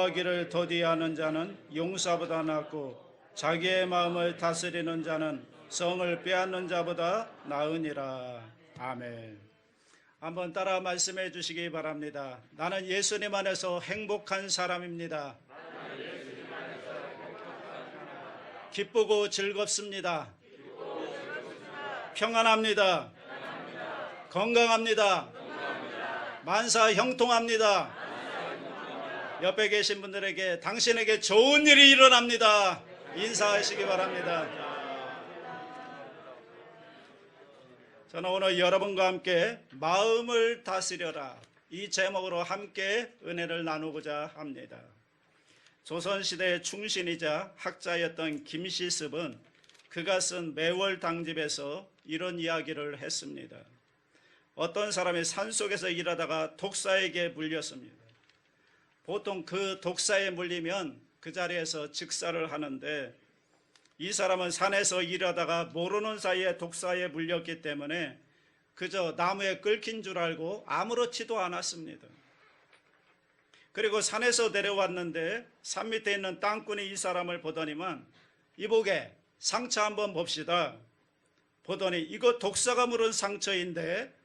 노하기를 더디하는 자는 용사보다 낫고 자기의 마음을 다스리는 자는 성을 빼앗는 자보다 나으니라. 아멘. 한번 따라 말씀해 주시기 바랍니다. 나는 예수님 안에서 행복한 사람입니다. 기쁘고 즐겁습니다. 평안합니다. 건강합니다. 만사 형통합니다. 옆에 계신 분들에게 당신에게 좋은 일이 일어납니다. 인사하시기 바랍니다. 저는 오늘 여러분과 함께 마음을 다스려라, 이 제목으로 함께 은혜를 나누고자 합니다. 조선시대의 충신이자 학자였던 김시습은 그가 쓴 매월당집에서 이런 이야기를 했습니다. 어떤 사람이 산속에서 일하다가 독사에게 물렸습니다. 보통 그 독사에 물리면 그 자리에서 즉사를 하는데 이 사람은 산에서 일하다가 모르는 사이에 독사에 물렸기 때문에 그저 나무에 끓긴 줄 알고 아무렇지도 않았습니다. 그리고 산에서 내려왔는데 산 밑에 있는 땅꾼이 이 사람을 보더니만 이보게 상처 한번 봅시다. 보더니 이거 독사가 물은 상처인데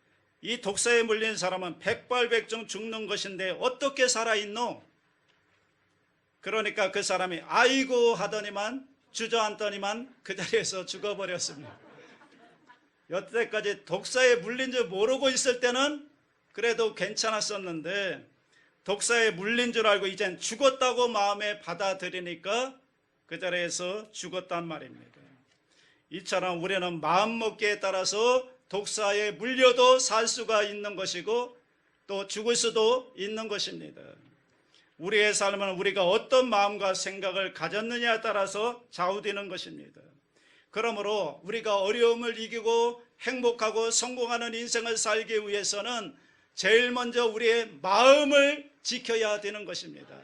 이 독사에 물린 사람은 백발백중 죽는 것인데 어떻게 살아있노? 그러니까 그 사람이 아이고 하더니만 주저앉더니만 그 자리에서 죽어버렸습니다. 여태까지 독사에 물린 줄 모르고 있을 때는 그래도 괜찮았었는데 독사에 물린 줄 알고 이젠 죽었다고 마음에 받아들이니까 그 자리에서 죽었단 말입니다. 이처럼 우리는 마음먹기에 따라서 독사에 물려도 살 수가 있는 것이고 또 죽을 수도 있는 것입니다. 우리의 삶은 우리가 어떤 마음과 생각을 가졌느냐에 따라서 좌우되는 것입니다. 그러므로 우리가 어려움을 이기고 행복하고 성공하는 인생을 살기 위해서는 제일 먼저 우리의 마음을 지켜야 되는 것입니다.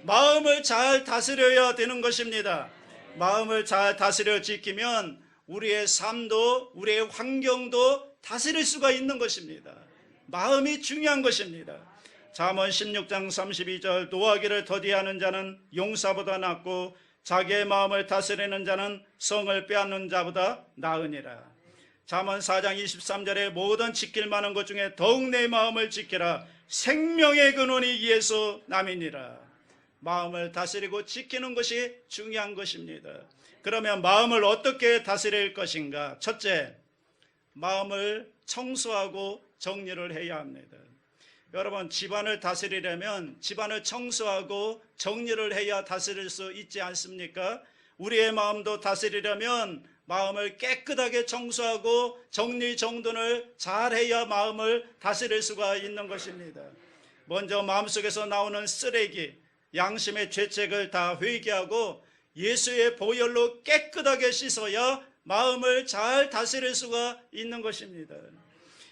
마음을 잘 다스려야 되는 것입니다. 마음을 잘 다스려 지키면 우리의 삶도 우리의 환경도 다스릴 수가 있는 것입니다. 마음이 중요한 것입니다. 잠언 16장 32절 노하기를 더디하는 자는 용사보다 낫고 자기의 마음을 다스리는 자는 성을 빼앗는 자보다 나으니라. 잠언 4장 23절에 모든 지킬 만한 것 중에 더욱 내 마음을 지키라. 생명의 근원이 이에서 남이니라. 마음을 다스리고 지키는 것이 중요한 것입니다. 그러면 마음을 어떻게 다스릴 것인가? 첫째, 마음을 청소하고 정리를 해야 합니다. 여러분, 집안을 다스리려면 집안을 청소하고 정리를 해야 다스릴 수 있지 않습니까? 우리의 마음도 다스리려면 마음을 깨끗하게 청소하고 정리정돈을 잘해야 마음을 다스릴 수가 있는 것입니다. 먼저 마음속에서 나오는 쓰레기, 양심의 죄책을 다 회개하고 예수의 보혈로 깨끗하게 씻어야 마음을 잘 다스릴 수가 있는 것입니다.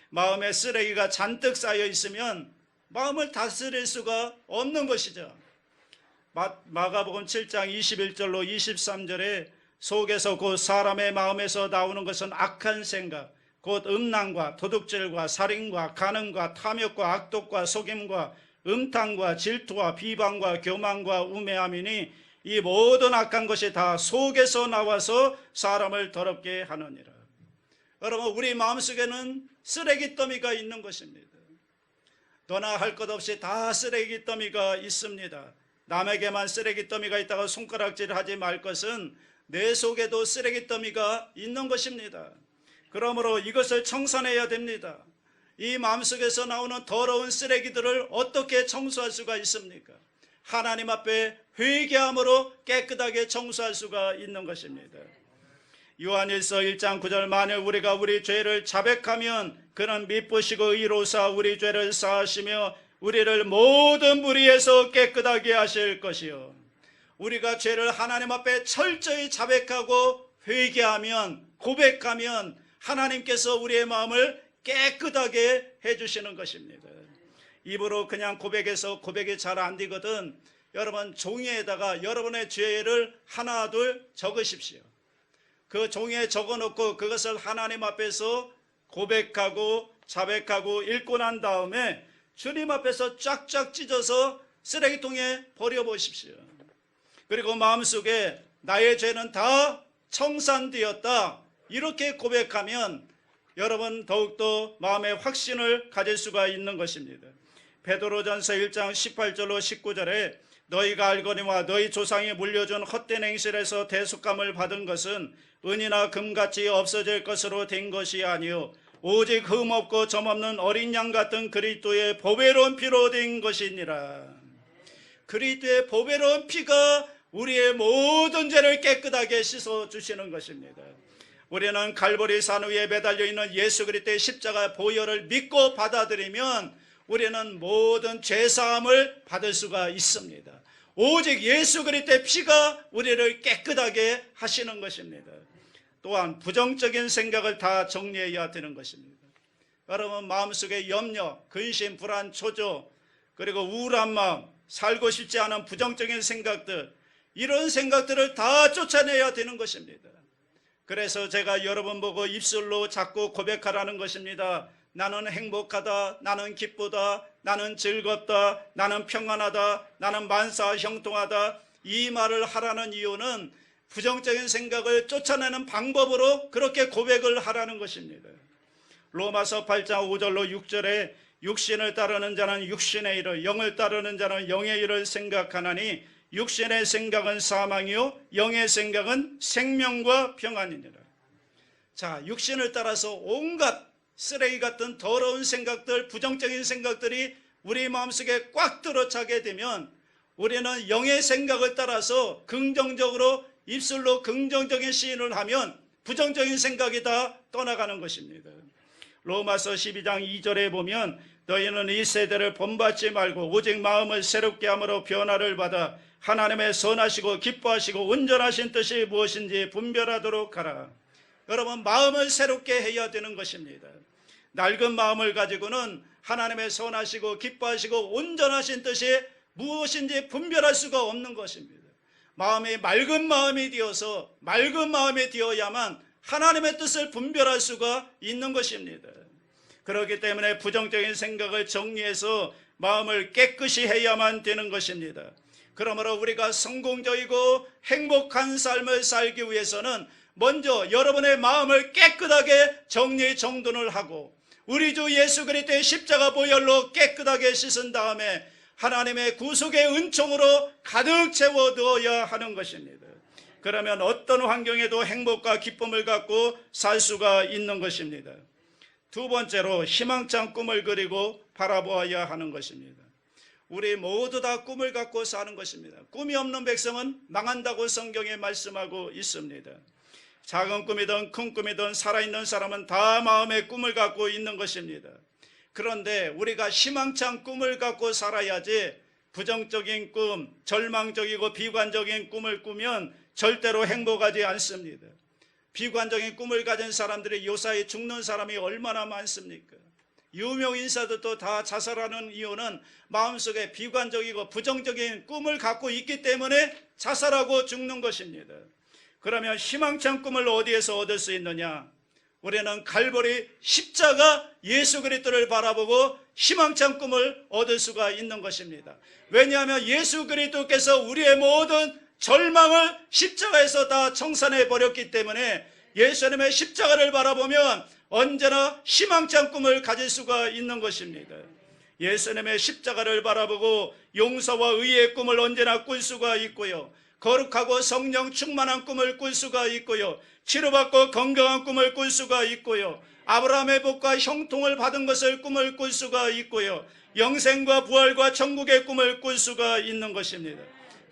마음에 쓰레기가 잔뜩 쌓여 있으면 마음을 다스릴 수가 없는 것이죠. 마가복음 7장 21절로 23절에 속에서 곧 사람의 마음에서 나오는 것은 악한 생각, 곧 음란과 도둑질과 살인과 간음과 탐욕과 악독과 속임과 음탕과 질투와 비방과 교만과 우매함이니 이 모든 악한 것이 다 속에서 나와서 사람을 더럽게 하느니라. 여러분, 우리 마음속에는 쓰레기 더미가 있는 것입니다. 너나 할 것 없이 다 쓰레기 더미가 있습니다. 남에게만 쓰레기 더미가 있다가 손가락질하지 말 것은 내 속에도 쓰레기 더미가 있는 것입니다. 그러므로 이것을 청산해야 됩니다. 이 마음속에서 나오는 더러운 쓰레기들을 어떻게 청소할 수가 있습니까? 하나님 앞에 회개함으로 깨끗하게 청소할 수가 있는 것입니다. 요한일서 1장 9절 만일 우리가 우리 죄를 자백하면 그는 미쁘시고 의로사 우리 죄를 사하시며 우리를 모든 불의에서 깨끗하게 하실 것이요. 우리가 죄를 하나님 앞에 철저히 자백하고 회개하면 고백하면 하나님께서 우리의 마음을 깨끗하게 해주시는 것입니다. 입으로 그냥 고백해서 고백이 잘 안 되거든 여러분 종이에다가 여러분의 죄를 하나 둘 적으십시오. 그 종이에 적어놓고 그것을 하나님 앞에서 고백하고 자백하고 읽고 난 다음에 주님 앞에서 쫙쫙 찢어서 쓰레기통에 버려보십시오. 그리고 마음속에 나의 죄는 다 청산되었다, 이렇게 고백하면 여러분 더욱더 마음의 확신을 가질 수가 있는 것입니다. 베드로전서 1장 18절로 19절에 너희가 알거니와 너희 조상이 물려준 헛된 행실에서 대속감을 받은 것은 은이나 금같이 없어질 것으로 된 것이 아니요 오직 흠없고 점없는 어린 양 같은 그리스도의 보배로운 피로 된 것이니라. 그리스도의 보배로운 피가 우리의 모든 죄를 깨끗하게 씻어주시는 것입니다. 우리는 갈보리 산 위에 매달려 있는 예수 그리스도의 십자가 보혈을 믿고 받아들이면 우리는 모든 죄사함을 받을 수가 있습니다. 오직 예수 그리스도의 피가 우리를 깨끗하게 하시는 것입니다. 또한 부정적인 생각을 다 정리해야 되는 것입니다. 여러분 마음속에 염려, 근심, 불안, 초조, 그리고 우울한 마음, 살고 싶지 않은 부정적인 생각들, 이런 생각들을 다 쫓아내야 되는 것입니다. 그래서 제가 여러분 보고 입술로 자꾸 고백하라는 것입니다. 나는 행복하다, 나는 기쁘다, 나는 즐겁다, 나는 평안하다, 나는 만사 형통하다, 이 말을 하라는 이유는 부정적인 생각을 쫓아내는 방법으로 그렇게 고백을 하라는 것입니다. 로마서 8장 5절로 6절에 육신을 따르는 자는 육신의 일을, 영을 따르는 자는 영의 일을 생각하나니 육신의 생각은 사망이요 영의 생각은 생명과 평안이니라. 자, 육신을 따라서 온갖 쓰레기 같은 더러운 생각들, 부정적인 생각들이 우리 마음속에 꽉 들어차게 되면 우리는 영의 생각을 따라서 긍정적으로 입술로 긍정적인 시인을 하면 부정적인 생각이 다 떠나가는 것입니다. 로마서 12장 2절에 보면 너희는 이 세대를 본받지 말고 오직 마음을 새롭게 함으로 변화를 받아 하나님의 선하시고 기뻐하시고 온전하신 뜻이 무엇인지 분별하도록 하라. 여러분 마음을 새롭게 해야 되는 것입니다. 낡은 마음을 가지고는 하나님의 선하시고 기뻐하시고 온전하신 뜻이 무엇인지 분별할 수가 없는 것입니다. 마음이 맑은 마음이 되어서 맑은 마음이 되어야만 하나님의 뜻을 분별할 수가 있는 것입니다. 그렇기 때문에 부정적인 생각을 정리해서 마음을 깨끗이 해야만 되는 것입니다. 그러므로 우리가 성공적이고 행복한 삶을 살기 위해서는 먼저 여러분의 마음을 깨끗하게 정리정돈을 하고 우리 주 예수 그리스도의 십자가 보혈로 깨끗하게 씻은 다음에 하나님의 구속의 은총으로 가득 채워두어야 하는 것입니다. 그러면 어떤 환경에도 행복과 기쁨을 갖고 살 수가 있는 것입니다. 두 번째로 희망찬 꿈을 그리고 바라보아야 하는 것입니다. 우리 모두 다 꿈을 갖고 사는 것입니다. 꿈이 없는 백성은 망한다고 성경에 말씀하고 있습니다. 작은 꿈이든 큰 꿈이든 살아있는 사람은 다 마음의 꿈을 갖고 있는 것입니다. 그런데 우리가 희망찬 꿈을 갖고 살아야지 부정적인 꿈, 절망적이고 비관적인 꿈을 꾸면 절대로 행복하지 않습니다. 비관적인 꿈을 가진 사람들이 요사이 죽는 사람이 얼마나 많습니까? 유명 인사들도 다 자살하는 이유는 마음속에 비관적이고 부정적인 꿈을 갖고 있기 때문에 자살하고 죽는 것입니다. 그러면 희망찬 꿈을 어디에서 얻을 수 있느냐? 우리는 갈보리 십자가 예수 그리스도를 바라보고 희망찬 꿈을 얻을 수가 있는 것입니다. 왜냐하면 예수 그리스도께서 우리의 모든 절망을 십자가에서 다 청산해 버렸기 때문에 예수님의 십자가를 바라보면 언제나 희망찬 꿈을 가질 수가 있는 것입니다. 예수님의 십자가를 바라보고 용서와 의의 꿈을 언제나 꿀 수가 있고요. 거룩하고 성령 충만한 꿈을 꿀 수가 있고요. 치료받고 건강한 꿈을 꿀 수가 있고요. 아브라함의 복과 형통을 받은 것을 꿈을 꿀 수가 있고요. 영생과 부활과 천국의 꿈을 꿀 수가 있는 것입니다.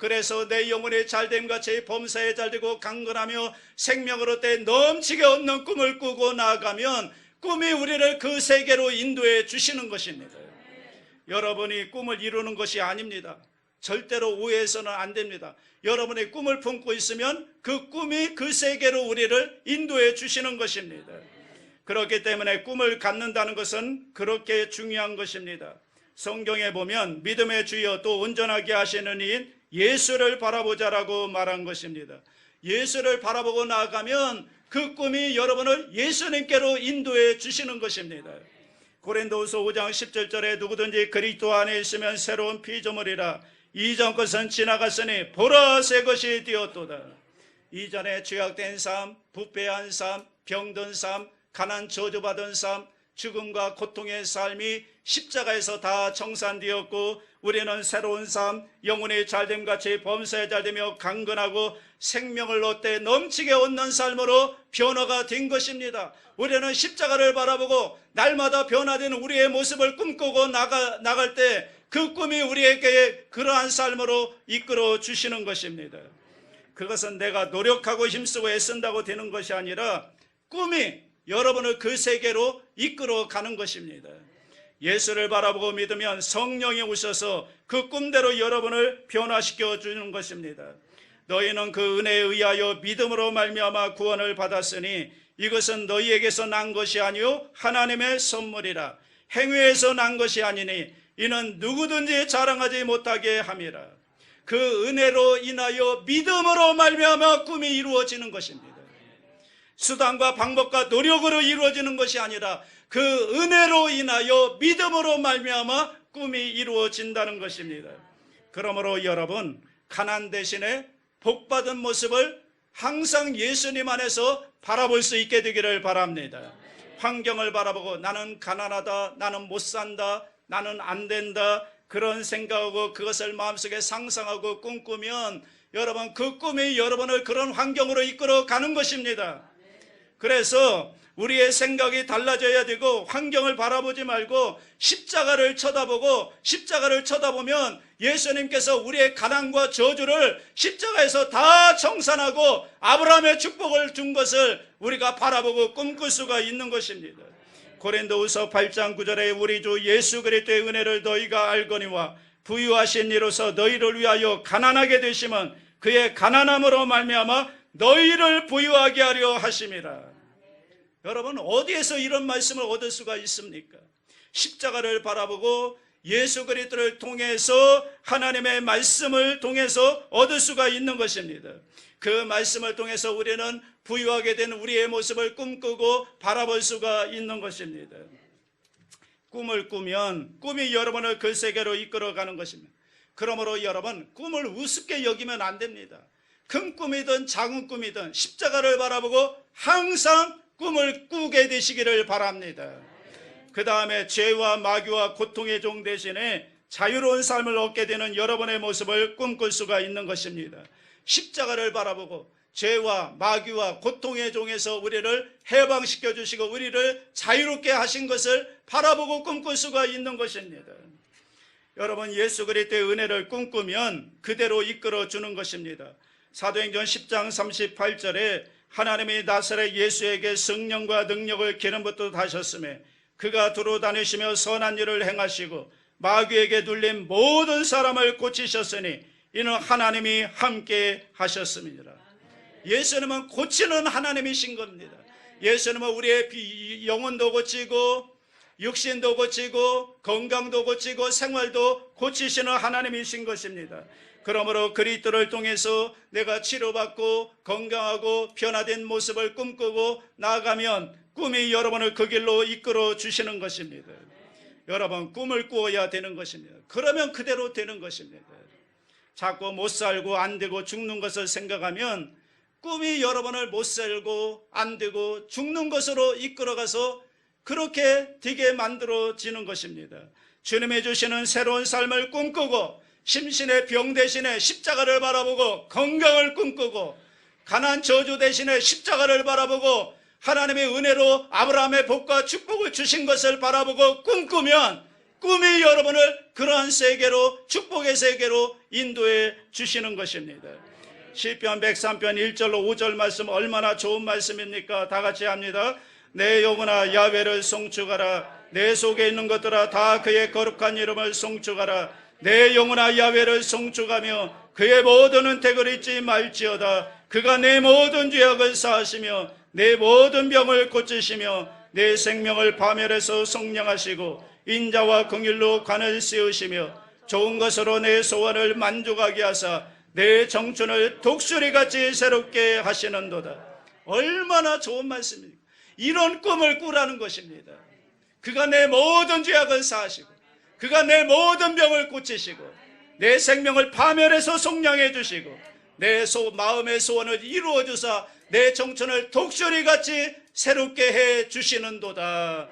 그래서 내 영혼이 잘됨과 제 범사에 잘되고 강건하며 생명으로 때 넘치게 얻는 꿈을 꾸고 나아가면 꿈이 우리를 그 세계로 인도해 주시는 것입니다. 여러분이 꿈을 이루는 것이 아닙니다. 절대로 오해해서는 안 됩니다. 여러분의 꿈을 품고 있으면 그 꿈이 그 세계로 우리를 인도해 주시는 것입니다. 그렇기 때문에 꿈을 갖는다는 것은 그렇게 중요한 것입니다. 성경에 보면 믿음의 주여 또 온전하게 하시는 이인 예수를 바라보자라고 말한 것입니다. 예수를 바라보고 나아가면 그 꿈이 여러분을 예수님께로 인도해 주시는 것입니다. 고린도후서 5장 17절에 누구든지 그리스도 안에 있으면 새로운 피조물이라 이전 것은 지나갔으니 보라 새 것이 되었도다. 이전에 죄악된 삶, 부패한 삶, 병든 삶, 가난 저주받은 삶, 죽음과 고통의 삶이 십자가에서 다 청산되었고 우리는 새로운 삶, 영혼이 잘됨같이 범사에 잘되며 강건하고 생명을 얻되 넘치게 얻는 삶으로 변화가 된 것입니다. 우리는 십자가를 바라보고 날마다 변화되는 우리의 모습을 꿈꾸고 나갈 때 그 꿈이 우리에게 그러한 삶으로 이끌어 주시는 것입니다. 그것은 내가 노력하고 힘쓰고 애쓴다고 되는 것이 아니라 꿈이 여러분을 그 세계로 이끌어 가는 것입니다. 예수를 바라보고 믿으면 성령이 오셔서 그 꿈대로 여러분을 변화시켜 주는 것입니다. 너희는 그 은혜에 의하여 믿음으로 말미암아 구원을 받았으니 이것은 너희에게서 난 것이 아니요 하나님의 선물이라. 행위에서 난 것이 아니니 이는 누구든지 자랑하지 못하게 함이라. 그 은혜로 인하여 믿음으로 말미암아 꿈이 이루어지는 것입니다. 수단과 방법과 노력으로 이루어지는 것이 아니라 그 은혜로 인하여 믿음으로 말미암아 꿈이 이루어진다는 것입니다. 그러므로 여러분, 가난 대신에 복받은 모습을 항상 예수님 안에서 바라볼 수 있게 되기를 바랍니다. 환경을 바라보고 나는 가난하다, 나는 못 산다, 나는 안 된다, 그런 생각하고 그것을 마음속에 상상하고 꿈꾸면 여러분 그 꿈이 여러분을 그런 환경으로 이끌어 가는 것입니다. 그래서 우리의 생각이 달라져야 되고 환경을 바라보지 말고 십자가를 쳐다보고 십자가를 쳐다보면 예수님께서 우리의 가난과 저주를 십자가에서 다 청산하고 아브라함의 축복을 준 것을 우리가 바라보고 꿈꿀 수가 있는 것입니다. 고린도후서 8장 9절에 우리 주 예수 그리스도의 은혜를 너희가 알거니와 부유하신 이로서 너희를 위하여 가난하게 되심은 그의 가난함으로 말미암아 너희를 부유하게 하려 하심이라. 여러분 어디에서 이런 말씀을 얻을 수가 있습니까? 십자가를 바라보고 예수 그리스도를 통해서 하나님의 말씀을 통해서 얻을 수가 있는 것입니다. 그 말씀을 통해서 우리는 부유하게 된 우리의 모습을 꿈꾸고 바라볼 수가 있는 것입니다. 꿈을 꾸면 꿈이 여러분을 그 세계로 이끌어가는 것입니다. 그러므로 여러분 꿈을 우습게 여기면 안 됩니다. 큰 꿈이든 작은 꿈이든 십자가를 바라보고 항상 꿈을 꾸게 되시기를 바랍니다. 그 다음에 죄와 마귀와 고통의 종 대신에 자유로운 삶을 얻게 되는 여러분의 모습을 꿈꿀 수가 있는 것입니다. 십자가를 바라보고 죄와 마귀와 고통의 종에서 우리를 해방시켜 주시고 우리를 자유롭게 하신 것을 바라보고 꿈꿀 수가 있는 것입니다. 여러분 예수 그리스도의 은혜를 꿈꾸면 그대로 이끌어 주는 것입니다. 사도행전 10장 38절에 하나님이 나사렛 예수에게 성령과 능력을 기름부터 다셨음에 그가 두루 다니시며 선한 일을 행하시고 마귀에게 눌린 모든 사람을 고치셨으니 이는 하나님이 함께 하셨음이니라. 예수님은 고치는 하나님이신 겁니다. 예수님은 우리의 영혼도 고치고 육신도 고치고 건강도 고치고 생활도 고치시는 하나님이신 것입니다. 그러므로 그리스도를 통해서 내가 치료받고 건강하고 변화된 모습을 꿈꾸고 나아가면 꿈이 여러분을 그 길로 이끌어 주시는 것입니다. 여러분 꿈을 꾸어야 되는 것입니다. 그러면 그대로 되는 것입니다. 자꾸 못 살고 안 되고 죽는 것을 생각하면 꿈이 여러분을 못 살고 안 되고 죽는 것으로 이끌어가서 그렇게 되게 만들어지는 것입니다. 주님이 주시는 새로운 삶을 꿈꾸고 심신의 병 대신에 십자가를 바라보고 건강을 꿈꾸고 가난 저주 대신에 십자가를 바라보고 하나님의 은혜로 아브라함의 복과 축복을 주신 것을 바라보고 꿈꾸면 꿈이 여러분을 그러한 세계로 축복의 세계로 인도해 주시는 것입니다. 시편 103편 1절로 5절 말씀 얼마나 좋은 말씀입니까? 다 같이 합니다. 내 영혼아 야훼를 송축하라. 내 속에 있는 것들아 다 그의 거룩한 이름을 송축하라. 내 영혼아 야훼를 송축하며 그의 모든 은택을 잊지 말지어다. 그가 내 모든 죄악을 사하시며 내 모든 병을 고치시며 내 생명을 파멸해서 성령하시고 인자와 긍휼로 관을 씌우시며 좋은 것으로 내 소원을 만족하게 하사 내 청춘을 독수리같이 새롭게 하시는도다. 얼마나 좋은 말씀입니까? 이런 꿈을 꾸라는 것입니다. 그가 내 모든 죄악을 사하시고 그가 내 모든 병을 고치시고 내 생명을 파멸해서 속량해 주시고 내 마음의 소원을 이루어 주사 내 청춘을 독수리 같이 새롭게 해 주시는도다.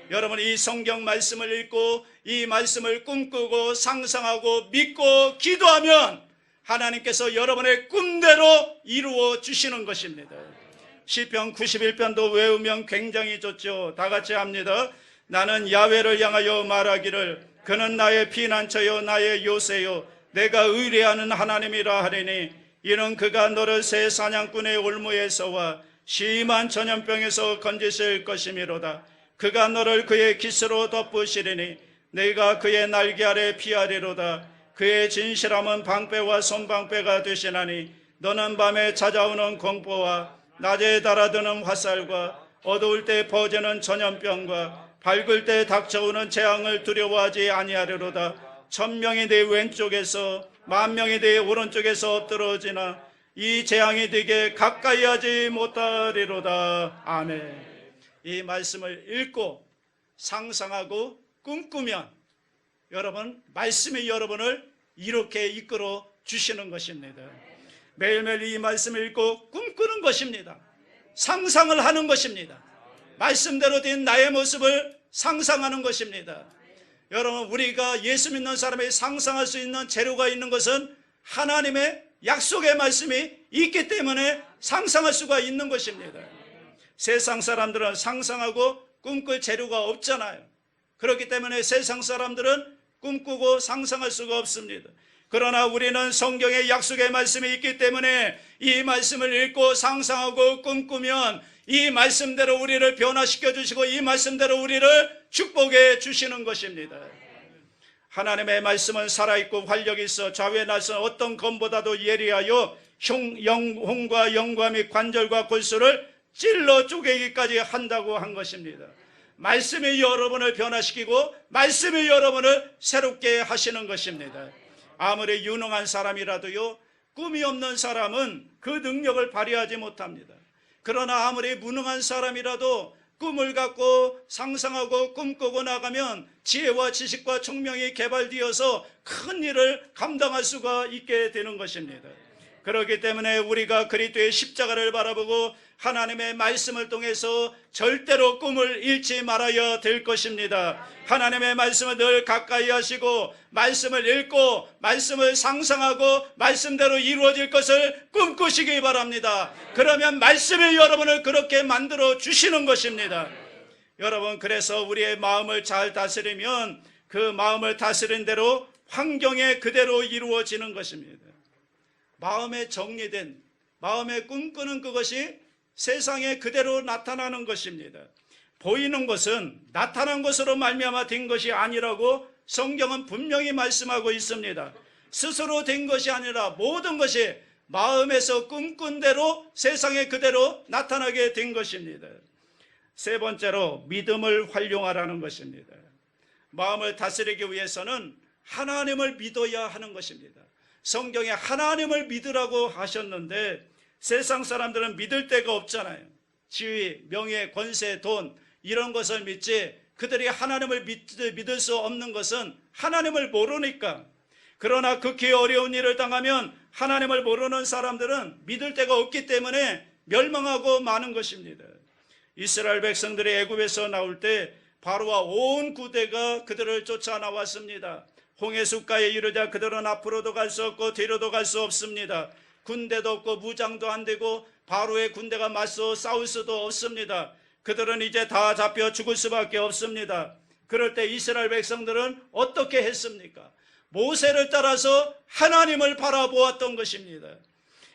여러분, 이 성경 말씀을 읽고 이 말씀을 꿈꾸고 상상하고 믿고 기도하면 하나님께서 여러분의 꿈대로 이루어 주시는 것입니다. 시편 91편도 외우면 굉장히 좋죠. 다 같이 합니다. 나는 야훼를 향하여 말하기를 그는 나의 피난처요 나의 요새요 내가 의뢰하는 하나님이라 하리니 이는 그가 너를 새 사냥꾼의 올무에서와 심한 전염병에서 건지실 것이미로다. 그가 너를 그의 깃으로 덮으시리니 내가 그의 날개 아래 피하리로다. 그의 진실함은 방패와 손방패가 되시나니 너는 밤에 찾아오는 공포와 낮에 달아드는 화살과 어두울 때 퍼지는 전염병과 밝을 때 닥쳐오는 재앙을 두려워하지 아니하리로다. 1000명이 네 왼쪽에서 10,000명이 네 오른쪽에서 엎드러지나 이 재앙이 되게 가까이 하지 못하리로다. 아멘. 이 말씀을 읽고 상상하고 꿈꾸면 여러분, 말씀이 여러분을 이렇게 이끌어 주시는 것입니다. 매일매일 이 말씀을 읽고 꿈꾸는 것입니다. 상상을 하는 것입니다. 말씀대로 된 나의 모습을 상상하는 것입니다. 여러분, 우리가 예수 믿는 사람이 상상할 수 있는 재료가 있는 것은 하나님의 약속의 말씀이 있기 때문에 상상할 수가 있는 것입니다. 세상 사람들은 상상하고 꿈꿀 재료가 없잖아요. 그렇기 때문에 세상 사람들은 꿈꾸고 상상할 수가 없습니다. 그러나 우리는 성경의 약속의 말씀이 있기 때문에 이 말씀을 읽고 상상하고 꿈꾸면 이 말씀대로 우리를 변화시켜 주시고 이 말씀대로 우리를 축복해 주시는 것입니다. 하나님의 말씀은 살아있고 활력이 있어 좌우에 나선 어떤 검보다도 예리하여 홍과 영과 및 관절과 골수를 찔러 쪼개기까지 한다고 한 것입니다. 말씀이 여러분을 변화시키고 말씀이 여러분을 새롭게 하시는 것입니다. 아무리 유능한 사람이라도요, 꿈이 없는 사람은 그 능력을 발휘하지 못합니다. 그러나 아무리 무능한 사람이라도 꿈을 갖고 상상하고 꿈꾸고 나가면 지혜와 지식과 총명이 개발되어서 큰 일을 감당할 수가 있게 되는 것입니다. 그렇기 때문에 우리가 그리스도의 십자가를 바라보고 하나님의 말씀을 통해서 절대로 꿈을 잃지 말아야 될 것입니다. 하나님의 말씀을 늘 가까이 하시고 말씀을 읽고 말씀을 상상하고 말씀대로 이루어질 것을 꿈꾸시기 바랍니다. 그러면 말씀이 여러분을 그렇게 만들어 주시는 것입니다. 여러분, 그래서 우리의 마음을 잘 다스리면 그 마음을 다스린 대로 환경에 그대로 이루어지는 것입니다. 마음에 정리된, 마음에 꿈꾸는 그것이 세상에 그대로 나타나는 것입니다. 보이는 것은 나타난 것으로 말미암아 된 것이 아니라고 성경은 분명히 말씀하고 있습니다. 스스로 된 것이 아니라 모든 것이 마음에서 꿈꾼 대로 세상에 그대로 나타나게 된 것입니다. 세 번째로 믿음을 활용하라는 것입니다. 마음을 다스리기 위해서는 하나님을 믿어야 하는 것입니다. 성경에 하나님을 믿으라고 하셨는데 세상 사람들은 믿을 데가 없잖아요. 지위, 명예, 권세, 돈 이런 것을 믿지 그들이 하나님을 믿을 수 없는 것은 하나님을 모르니까. 그러나 극히 어려운 일을 당하면 하나님을 모르는 사람들은 믿을 데가 없기 때문에 멸망하고 마는 것입니다. 이스라엘 백성들이 애굽에서 나올 때 바로와 온 구대가 그들을 쫓아 나왔습니다. 홍해숫가에 이르자 그들은 앞으로도 갈 수 없고 뒤로도 갈 수 없습니다. 군대도 없고 무장도 안 되고 바로의 군대가 맞서 싸울 수도 없습니다. 그들은 이제 다 잡혀 죽을 수밖에 없습니다. 그럴 때 이스라엘 백성들은 어떻게 했습니까? 모세를 따라서 하나님을 바라보았던 것입니다.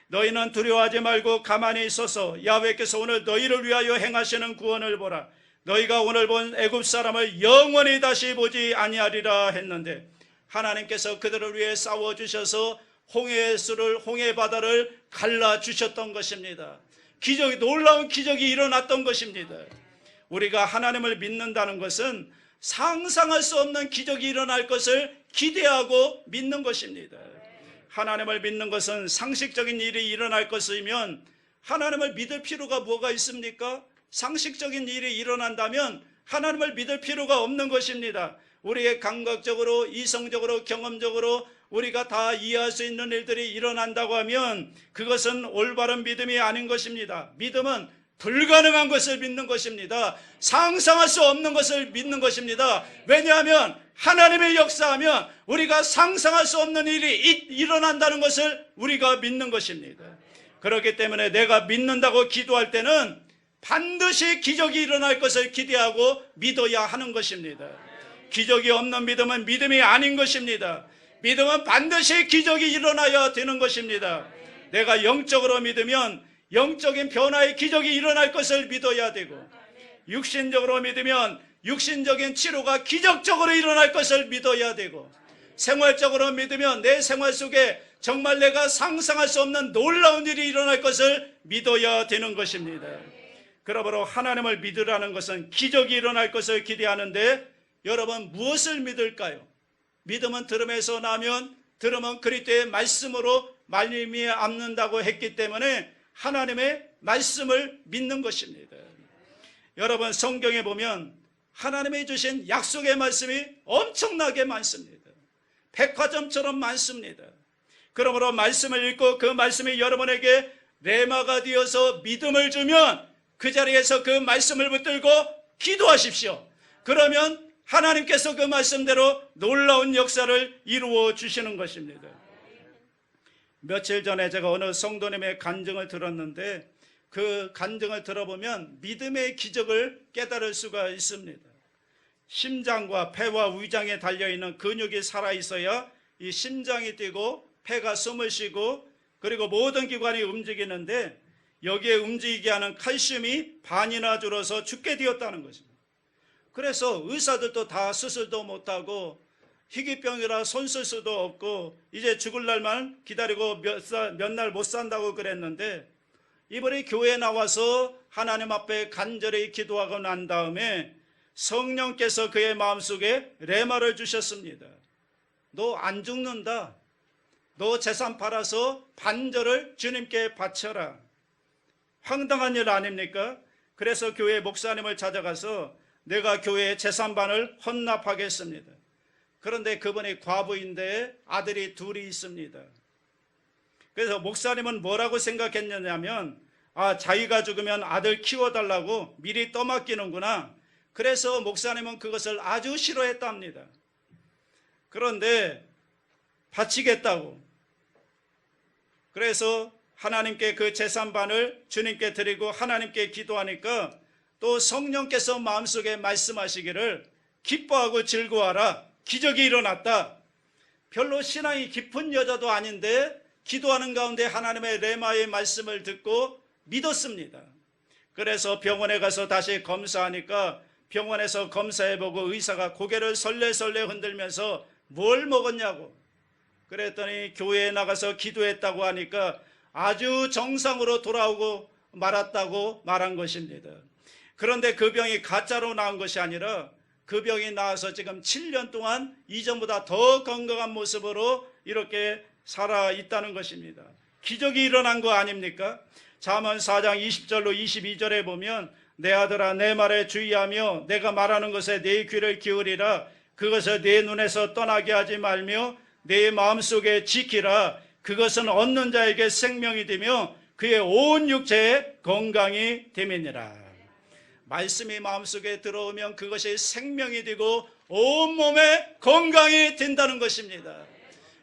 너희는 두려워하지 말고 가만히 있어서 야훼께서 오늘 너희를 위하여 행하시는 구원을 보라. 너희가 오늘 본 애굽 사람을 영원히 다시 보지 아니하리라 했는데 하나님께서 그들을 위해 싸워주셔서 홍해 바다를 갈라주셨던 것입니다. 기적이, 놀라운 기적이 일어났던 것입니다. 우리가 하나님을 믿는다는 것은 상상할 수 없는 기적이 일어날 것을 기대하고 믿는 것입니다. 하나님을 믿는 것은 상식적인 일이 일어날 것이면 하나님을 믿을 필요가 뭐가 있습니까? 상식적인 일이 일어난다면 하나님을 믿을 필요가 없는 것입니다. 우리의 감각적으로, 이성적으로, 경험적으로 우리가 다 이해할 수 있는 일들이 일어난다고 하면 그것은 올바른 믿음이 아닌 것입니다. 믿음은 불가능한 것을 믿는 것입니다. 상상할 수 없는 것을 믿는 것입니다. 왜냐하면 하나님의 역사하면 우리가 상상할 수 없는 일이 일어난다는 것을 우리가 믿는 것입니다. 그렇기 때문에 내가 믿는다고 기도할 때는 반드시 기적이 일어날 것을 기대하고 믿어야 하는 것입니다. 기적이 없는 믿음은 믿음이 아닌 것입니다. 믿음은 반드시 기적이 일어나야 되는 것입니다. 내가 영적으로 믿으면 영적인 변화의 기적이 일어날 것을 믿어야 되고, 육신적으로 믿으면 육신적인 치료가 기적적으로 일어날 것을 믿어야 되고, 생활적으로 믿으면 내 생활 속에 정말 내가 상상할 수 없는 놀라운 일이 일어날 것을 믿어야 되는 것입니다. 그러므로 하나님을 믿으라는 것은 기적이 일어날 것을 기대하는데, 여러분 무엇을 믿을까요? 믿음은 들음에서 나면 들음은 그리스도의 말씀으로 말미암는다고 했기 때문에 하나님의 말씀을 믿는 것입니다. 여러분 성경에 보면 하나님이 주신 약속의 말씀이 엄청나게 많습니다. 백화점처럼 많습니다. 그러므로 말씀을 읽고 그 말씀이 여러분에게 레마가 되어서 믿음을 주면 그 자리에서 그 말씀을 붙들고 기도하십시오. 그러면 하나님께서 그 말씀대로 놀라운 역사를 이루어 주시는 것입니다. 며칠 전에 제가 어느 성도님의 간증을 들었는데 그 간증을 들어보면 믿음의 기적을 깨달을 수가 있습니다. 심장과 폐와 위장에 달려있는 근육이 살아있어야 이 심장이 뛰고 폐가 숨을 쉬고 그리고 모든 기관이 움직이는데 여기에 움직이게 하는 칼슘이 반이나 줄어서 죽게 되었다는 것입니다. 그래서 의사들도 다 수술도 못하고 희귀병이라 손 쓸 수도 없고 이제 죽을 날만 기다리고 몇 날 못 산다고 그랬는데 이번에 교회에 나와서 하나님 앞에 간절히 기도하고 난 다음에 성령께서 그의 마음속에 레마를 주셨습니다. 너 안 죽는다. 너 재산 팔아서 반절을 주님께 바쳐라. 황당한 일 아닙니까? 그래서 교회 목사님을 찾아가서 내가 교회의 재산반을 헌납하겠습니다. 그런데 그분이 과부인데 아들이 둘이 있습니다. 그래서 목사님은 뭐라고 생각했느냐면 자기가 죽으면 아들 키워달라고 미리 떠맡기는구나. 그래서 목사님은 그것을 아주 싫어했답니다. 그런데 바치겠다고. 그래서 하나님께 그 재산반을 주님께 드리고 하나님께 기도하니까 또 성령께서 마음속에 말씀하시기를 기뻐하고 즐거워하라. 기적이 일어났다. 별로 신앙이 깊은 여자도 아닌데 기도하는 가운데 하나님의 레마의 말씀을 듣고 믿었습니다. 그래서 병원에 가서 다시 검사하니까 병원에서 검사해보고 의사가 고개를 설레설레 흔들면서 뭘 먹었냐고. 그랬더니 교회에 나가서 기도했다고 하니까 아주 정상으로 돌아오고 말았다고 말한 것입니다. 그런데 그 병이 가짜로 나온 것이 아니라 그 병이 나와서 지금 7년 동안 이전보다 더 건강한 모습으로 이렇게 살아있다는 것입니다. 기적이 일어난 거 아닙니까? 잠언 4장 20절로 22절에 보면 내 아들아 내 말에 주의하며 내가 말하는 것에 네 귀를 기울이라. 그것을 네 눈에서 떠나게 하지 말며 내 마음속에 지키라. 그것은 얻는 자에게 생명이 되며 그의 온 육체에 건강이 됨이니라. 말씀이 마음속에 들어오면 그것이 생명이 되고 온몸에 건강이 된다는 것입니다.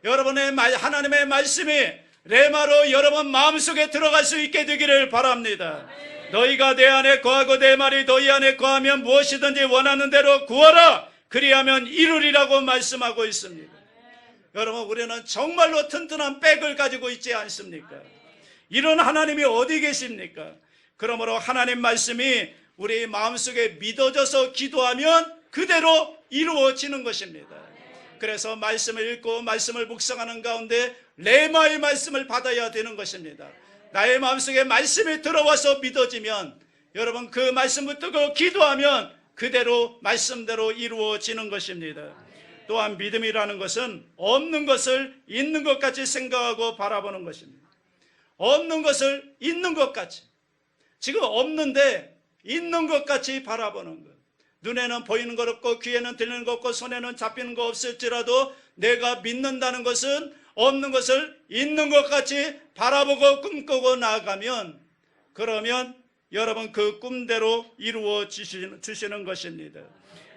여러분의 하나님의 말씀이 레마로 여러분 마음속에 들어갈 수 있게 되기를 바랍니다. 너희가 내 안에 거하고 내 말이 너희 안에 거하면 무엇이든지 원하는 대로 구하라. 그리하면 이루리라고 말씀하고 있습니다. 여러분 우리는 정말로 튼튼한 백을 가지고 있지 않습니까? 이런 하나님이 어디 계십니까? 그러므로 하나님 말씀이 우리 마음속에 믿어져서 기도하면 그대로 이루어지는 것입니다. 그래서 말씀을 읽고 말씀을 묵상하는 가운데 레마의 말씀을 받아야 되는 것입니다. 나의 마음속에 말씀이 들어와서 믿어지면 여러분 그 말씀을 듣고 기도하면 그대로 말씀대로 이루어지는 것입니다. 또한 믿음이라는 것은 없는 것을 있는 것 같이 생각하고 바라보는 것입니다. 없는 것을 있는 것 같이, 지금 없는데 있는 것 같이 바라보는 것. 눈에는 보이는 것 없고 귀에는 들리는 것 없고 손에는 잡히는 것 없을지라도 내가 믿는다는 것은 없는 것을 있는 것 같이 바라보고 꿈꾸고 나아가면, 그러면 여러분 그 꿈대로 이루어 주시는 것입니다.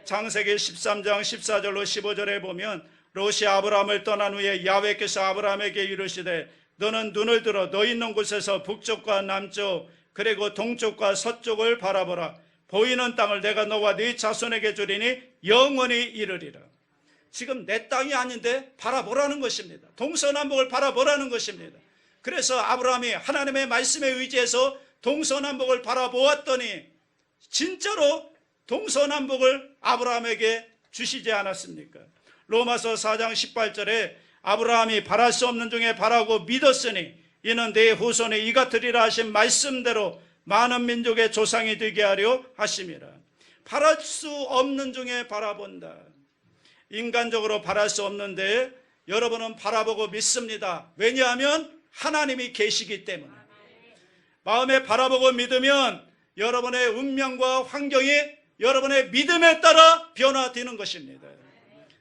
창세기 13장 14절로 15절에 보면 롯이 아브라함을 떠난 후에 야훼께서 아브라함에게 이르시되 너는 눈을 들어 너 있는 곳에서 북쪽과 남쪽 그리고 동쪽과 서쪽을 바라보라. 보이는 땅을 내가 너와 네 자손에게 주리니 영원히 이르리라. 지금 내 땅이 아닌데 바라보라는 것입니다. 동서남북을 바라보라는 것입니다. 그래서 아브라함이 하나님의 말씀에 의지해서 동서남북을 바라보았더니 진짜로 동서남북을 아브라함에게 주시지 않았습니까? 로마서 4장 18절에 아브라함이 바랄 수 없는 중에 바라고 믿었으니 이는 내 후손에 이 같으리라 하신 말씀대로 많은 민족의 조상이 되게 하려 하심이라. 바랄 수 없는 중에 바라본다. 인간적으로 바랄 수 없는데 여러분은 바라보고 믿습니다. 왜냐하면 하나님이 계시기 때문에. 마음에 바라보고 믿으면 여러분의 운명과 환경이 여러분의 믿음에 따라 변화되는 것입니다.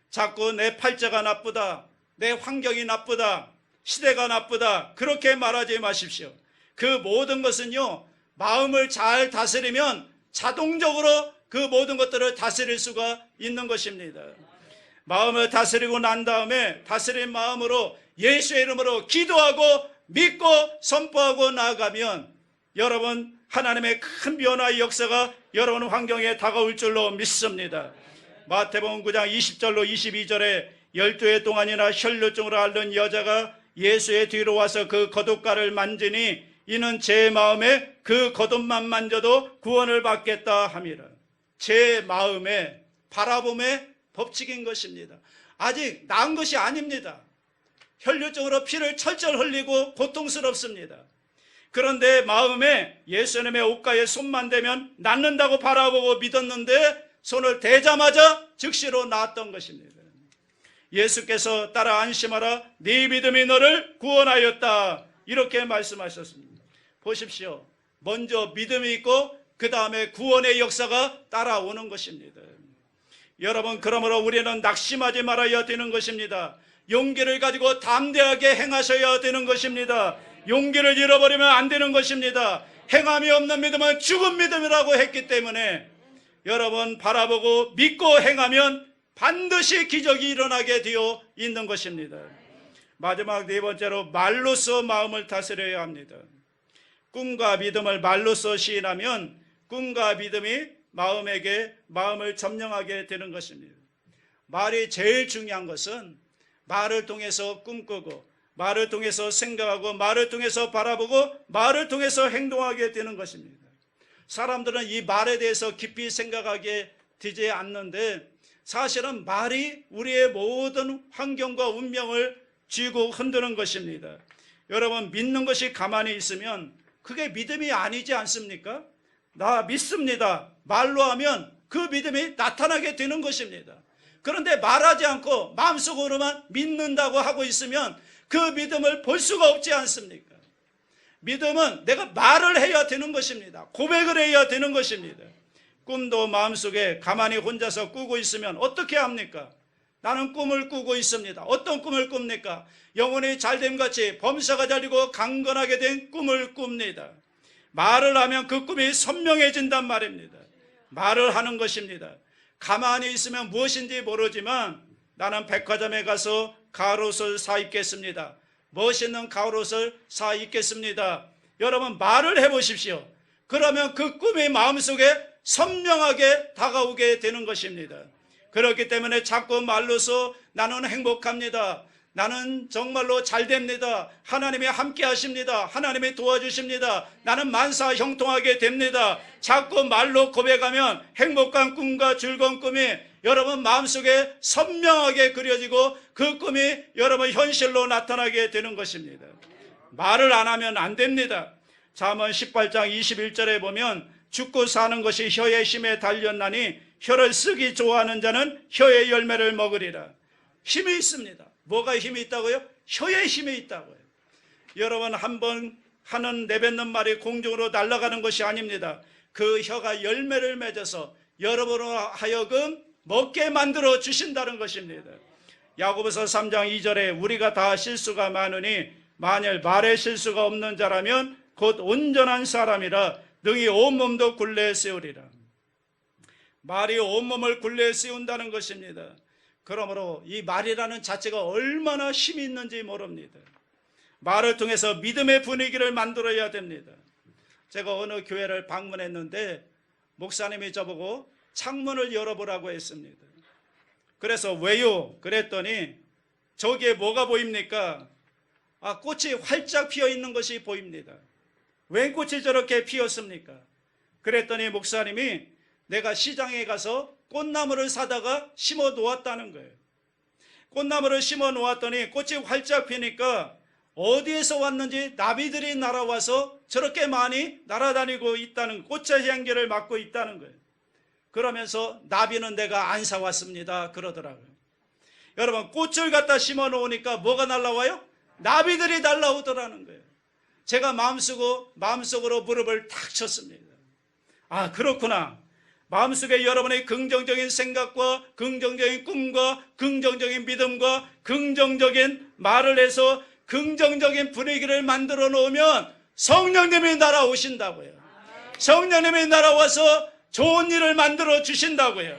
자꾸 내 팔자가 나쁘다, 내 환경이 나쁘다, 시대가 나쁘다 그렇게 말하지 마십시오. 그 모든 것은요, 마음을 잘 다스리면 자동적으로 그 모든 것들을 다스릴 수가 있는 것입니다. 마음을 다스리고 난 다음에 다스린 마음으로 예수의 이름으로 기도하고 믿고 선포하고 나아가면 여러분 하나님의 큰 변화의 역사가 여러분 환경에 다가올 줄로 믿습니다. 마태복음 9장 20절로 22절에 12해 동안이나 혈루증으로 앓는 여자가 예수의 뒤로 와서 그 겉옷가를 만지니 이는 제 마음에 그 겉옷만 만져도 구원을 받겠다 함이라. 제 마음에 바라봄의 법칙인 것입니다. 아직 나은 것이 아닙니다. 혈루증으로 피를 철철 흘리고 고통스럽습니다. 그런데 마음에 예수님의 옷가에 손만 대면 낫는다고 바라보고 믿었는데 손을 대자마자 즉시로 나았던 것입니다. 예수께서 따라 안심하라 네 믿음이 너를 구원하였다 이렇게 말씀하셨습니다. 보십시오. 먼저 믿음이 있고 그 다음에 구원의 역사가 따라오는 것입니다. 여러분 그러므로 우리는 낙심하지 말아야 되는 것입니다. 용기를 가지고 담대하게 행하셔야 되는 것입니다. 용기를 잃어버리면 안 되는 것입니다. 행함이 없는 믿음은 죽은 믿음이라고 했기 때문에 여러분 바라보고 믿고 행하면 반드시 기적이 일어나게 되어 있는 것입니다. 마지막 네 번째로 말로써 마음을 다스려야 합니다. 꿈과 믿음을 말로써 시인하면 꿈과 믿음이 마음에게 마음을 점령하게 되는 것입니다. 말이 제일 중요한 것은 말을 통해서 꿈꾸고 말을 통해서 생각하고 말을 통해서 바라보고 말을 통해서 행동하게 되는 것입니다. 사람들은 이 말에 대해서 깊이 생각하게 되지 않는데 사실은 말이 우리의 모든 환경과 운명을 쥐고 흔드는 것입니다. 여러분 믿는 것이 가만히 있으면 그게 믿음이 아니지 않습니까? 나 믿습니다. 말로 하면 그 믿음이 나타나게 되는 것입니다. 그런데 말하지 않고 마음속으로만 믿는다고 하고 있으면 그 믿음을 볼 수가 없지 않습니까? 믿음은 내가 말을 해야 되는 것입니다. 고백을 해야 되는 것입니다. 꿈도 마음속에 가만히 혼자서 꾸고 있으면 어떻게 합니까? 나는 꿈을 꾸고 있습니다. 어떤 꿈을 꿉니까? 영혼이 잘됨같이 범사가 잘리고 강건하게 된 꿈을 꿉니다. 말을 하면 그 꿈이 선명해진단 말입니다. 말을 하는 것입니다. 가만히 있으면 무엇인지 모르지만 나는 백화점에 가서 가옷을 사 입겠습니다. 멋있는 가옷을 사 입겠습니다. 여러분 말을 해보십시오. 그러면 그 꿈이 마음속에 선명하게 다가오게 되는 것입니다. 그렇기 때문에 자꾸 말로서 나는 행복합니다. 나는 정말로 잘 됩니다. 하나님이 함께 하십니다. 하나님이 도와주십니다. 나는 만사 형통하게 됩니다. 자꾸 말로 고백하면 행복한 꿈과 즐거운 꿈이 여러분 마음속에 선명하게 그려지고 그 꿈이 여러분 현실로 나타나게 되는 것입니다. 말을 안 하면 안 됩니다. 잠언 18장 21절에 보면 죽고 사는 것이 혀의 힘에 달렸나니 혀를 쓰기 좋아하는 자는 혀의 열매를 먹으리라. 힘이 있습니다. 뭐가 힘이 있다고요? 혀의 힘이 있다고요. 여러분 한번 하는 내뱉는 말이 공중으로 날아가는 것이 아닙니다. 그 혀가 열매를 맺어서 여러분으로 하여금 먹게 만들어 주신다는 것입니다. 야고보서 3장 2절에 우리가 다 실수가 많으니 만일 말에 실수가 없는 자라면 곧 온전한 사람이라 능히 온몸도 굴레 세우리라. 말이 온몸을 굴레 세운다는 것입니다. 그러므로 이 말이라는 자체가 얼마나 힘이 있는지 모릅니다. 말을 통해서 믿음의 분위기를 만들어야 됩니다. 제가 어느 교회를 방문했는데 목사님이 저보고 창문을 열어보라고 했습니다. 그래서 왜요? 그랬더니 저기에 뭐가 보입니까? 꽃이 활짝 피어 있는 것이 보입니다. 왜 꽃이 저렇게 피었습니까? 그랬더니 목사님이 내가 시장에 가서 꽃나무를 사다가 심어 놓았다는 거예요. 꽃나무를 심어 놓았더니 꽃이 활짝 피니까 어디에서 왔는지 나비들이 날아와서 저렇게 많이 날아다니고 있다는, 꽃의 향기를 맡고 있다는 거예요. 그러면서 나비는 내가 안 사왔습니다 그러더라고요. 여러분, 꽃을 갖다 심어 놓으니까 뭐가 날아와요? 나비들이 날아오더라는 거예요. 제가 마음속으로 무릎을 탁 쳤습니다. 그렇구나. 마음속에 여러분의 긍정적인 생각과 긍정적인 꿈과 긍정적인 믿음과 긍정적인 말을 해서 긍정적인 분위기를 만들어 놓으면 성령님이 날아오신다고요. 성령님이 날아와서 좋은 일을 만들어 주신다고요.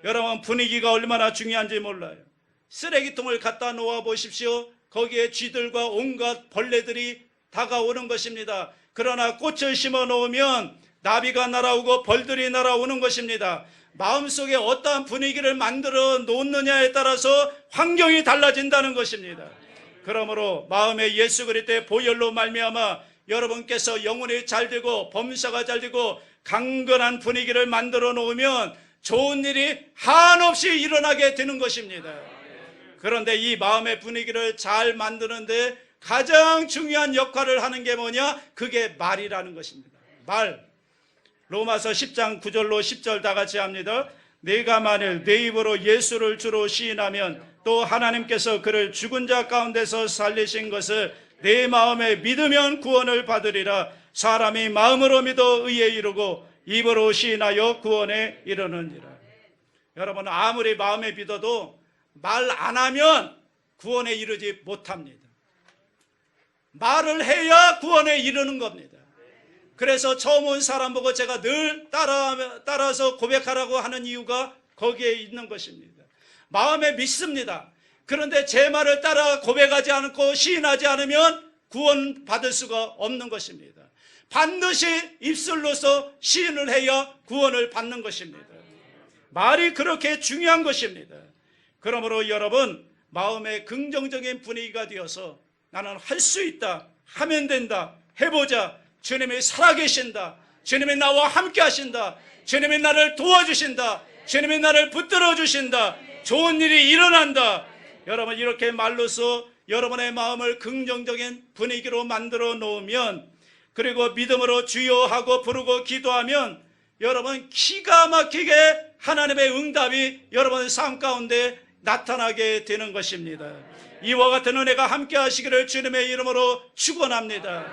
여러분, 분위기가 얼마나 중요한지 몰라요. 쓰레기통을 갖다 놓아 보십시오. 거기에 쥐들과 온갖 벌레들이 다가오는 것입니다. 그러나 꽃을 심어 놓으면 나비가 날아오고 벌들이 날아오는 것입니다. 마음속에 어떠한 분위기를 만들어 놓느냐에 따라서 환경이 달라진다는 것입니다. 그러므로 마음에 예수 그리스도의 보혈로 말미암아 여러분께서 영혼이 잘 되고 범사가 잘 되고 강건한 분위기를 만들어 놓으면 좋은 일이 한없이 일어나게 되는 것입니다. 그런데 이 마음의 분위기를 잘 만드는데 가장 중요한 역할을 하는 게 뭐냐? 그게 말이라는 것입니다. 말. 로마서 10장 9절로 10절 다 같이 합니다. 내가 만일 내 입으로 예수를 주로 시인하면 또 하나님께서 그를 죽은 자 가운데서 살리신 것을 내 마음에 믿으면 구원을 받으리라. 사람이 마음으로 믿어 의에 이르고 입으로 시인하여 구원에 이르느니라. 여러분, 아무리 마음에 믿어도 말 안 하면 구원에 이르지 못합니다. 말을 해야 구원에 이르는 겁니다. 그래서 처음 온 사람 보고 제가 늘 따라서 고백하라고 하는 이유가 거기에 있는 것입니다. 마음에 믿습니다. 그런데 제 말을 따라 고백하지 않고 시인하지 않으면 구원 받을 수가 없는 것입니다. 반드시 입술로서 시인을 해야 구원을 받는 것입니다. 말이 그렇게 중요한 것입니다. 그러므로 여러분, 마음에 긍정적인 분위기가 되어서 나는 할 수 있다, 하면 된다, 해보자, 주님이 살아계신다, 주님이 나와 함께 하신다, 주님이 나를 도와주신다, 주님이 나를 붙들어 주신다, 좋은 일이 일어난다. 여러분, 이렇게 말로써 여러분의 마음을 긍정적인 분위기로 만들어 놓으면, 그리고 믿음으로 주여 하고 부르고 기도하면 여러분 기가 막히게 하나님의 응답이 여러분의 삶 가운데 나타나게 되는 것입니다. 이와 같은 은혜가 함께 하시기를 주님의 이름으로 축원합니다.